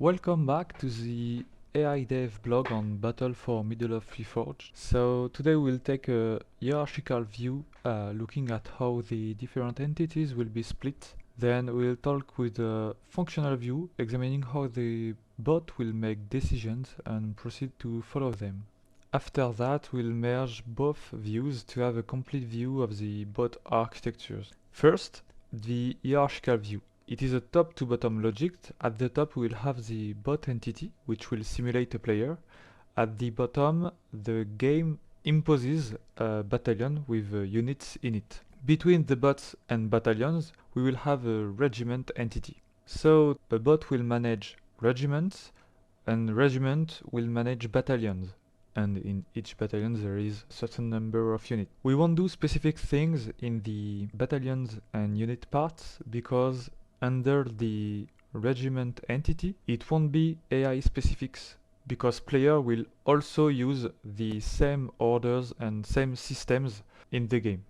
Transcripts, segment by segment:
Welcome back to the AI Dev blog on Battle for Middle of Reforged. So today we'll take a hierarchical view looking at how the different entities will be split. Then we'll talk with a functional view examining how the bot will make decisions and proceed to follow them. After that we'll merge both views to have a complete view of the bot architectures. First, the hierarchical view. It is a top to bottom logic. At the top we will have the bot entity, which will simulate a player. At the bottom, the game imposes a battalion with units in it. Between the bots and battalions, we will have a regiment entity. So a bot will manage regiments, and regiment will manage battalions. And in each battalion there is a certain number of units. We won't do specific things in the battalions and unit parts because under the regiment entity it won't be AI specifics because player will also use the same orders and same systems in the game.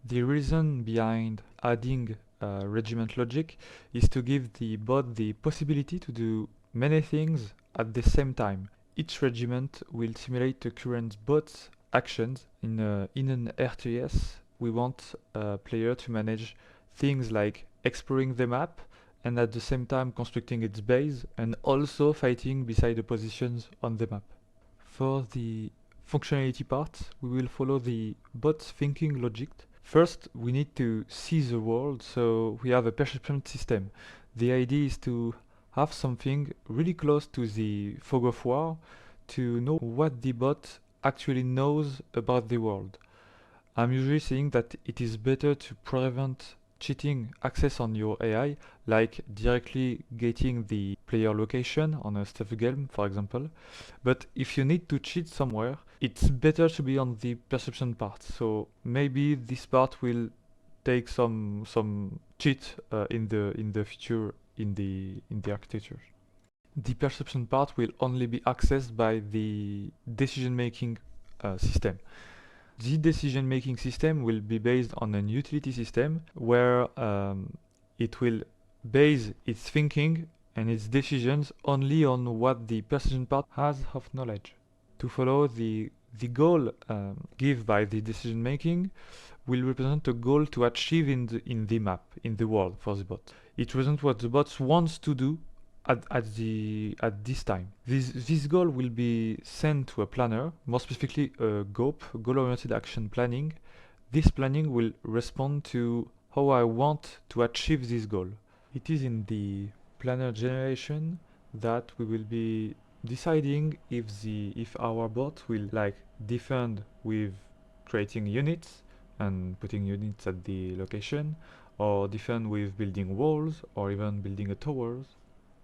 The reason behind adding regiment logic is to give the bot the possibility to do many things at the same time. Each regiment will simulate the current bot's actions. In an RTS, we want a player to manage things like exploring the map and at the same time constructing its base and also fighting beside the positions on the map. For the functionality part, we will follow the bot's thinking logic. First, we need to see the world, so we have a perception system. The idea is to have something really close to the fog of war to know what the bot actually knows about the world. I'm usually saying that it is better to prevent cheating access on your AI, like directly getting the player location on a stealth game, for example. But if you need to cheat somewhere, it's better to be on the perception part. So maybe this part will take some cheat in the future in the architecture. The perception part will only be accessed by the decision-making system. The decision-making system will be based on an utility system where it will base its thinking and its decisions only on what the perception part has of knowledge. To follow the goal given by the decision-making will represent a goal to achieve in the map, in the world for the bot. It represents what the bot wants to do at this time. This goal will be sent to a planner, more specifically a GOAP, goal-oriented action planning. This planning will respond to how I want to achieve this goal. It is in the planner generation that we will be deciding if our bot will defend with creating units and putting units at the location, or defend with building walls or even building a towers.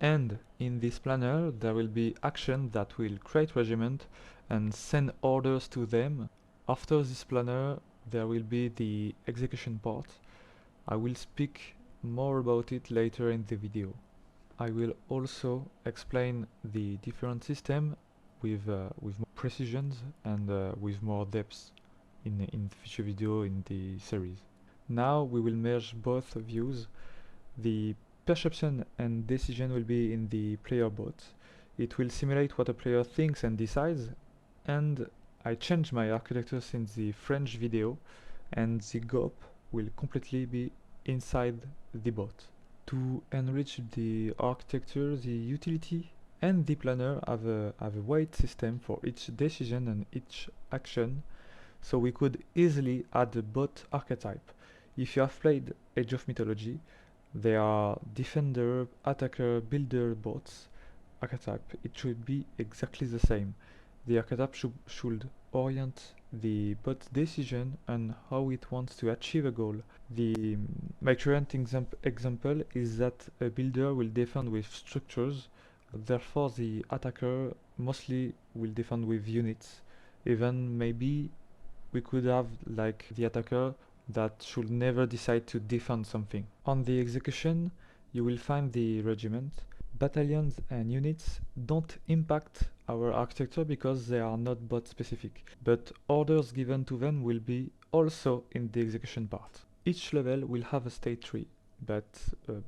And in this planner there will be action that will create regiment and send orders to them. After this planner there will be the execution part. I will speak more about it later in the video. I will also explain the different system with more precisions and with more depth in the future video in the series. Now we will merge both views. The perception and decision will be in the PlayerBot. It will simulate what a player thinks and decides, and I changed my architecture since the French video, and the GOAP will completely be inside the bot. To enrich the architecture, the utility and the planner have a weight system for each decision and each action, so we could easily add a bot archetype. If you have played Age of Mythology, there are defender, attacker, builder bots archetype. It should be exactly the same. The archetype should orient the bot's decision and how it wants to achieve a goal. My current example is that a builder will defend with structures, therefore the attacker mostly will defend with units. Even maybe we could have the attacker that should never decide to defend something. On the execution, you will find the regiment. Battalions and units don't impact our architecture because they are not bot specific, but orders given to them will be also in the execution part. Each level will have a state tree. but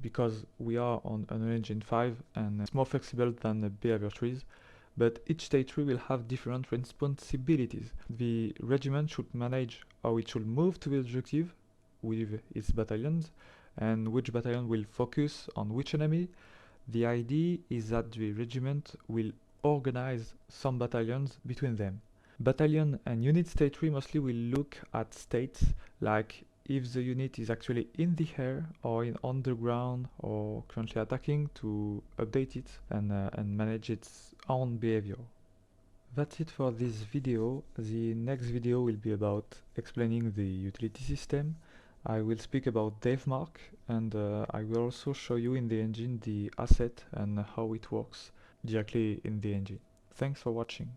because we are on Unreal Engine 5 and it's more flexible than the behavior trees, but each state tree will have different responsibilities. The regiment should manage how it should move to the objective with its battalions, and which battalion will focus on which enemy. The idea is that the regiment will organize some battalions between them. Battalion and unit state tree mostly will look at states like if the unit is actually in the air or on the ground or currently attacking to update it and manage its own behavior. That's it for this video. The next video will be about explaining the utility system. I will speak about DevMark, and I will also show you in the engine the asset and how it works directly in the engine. Thanks for watching.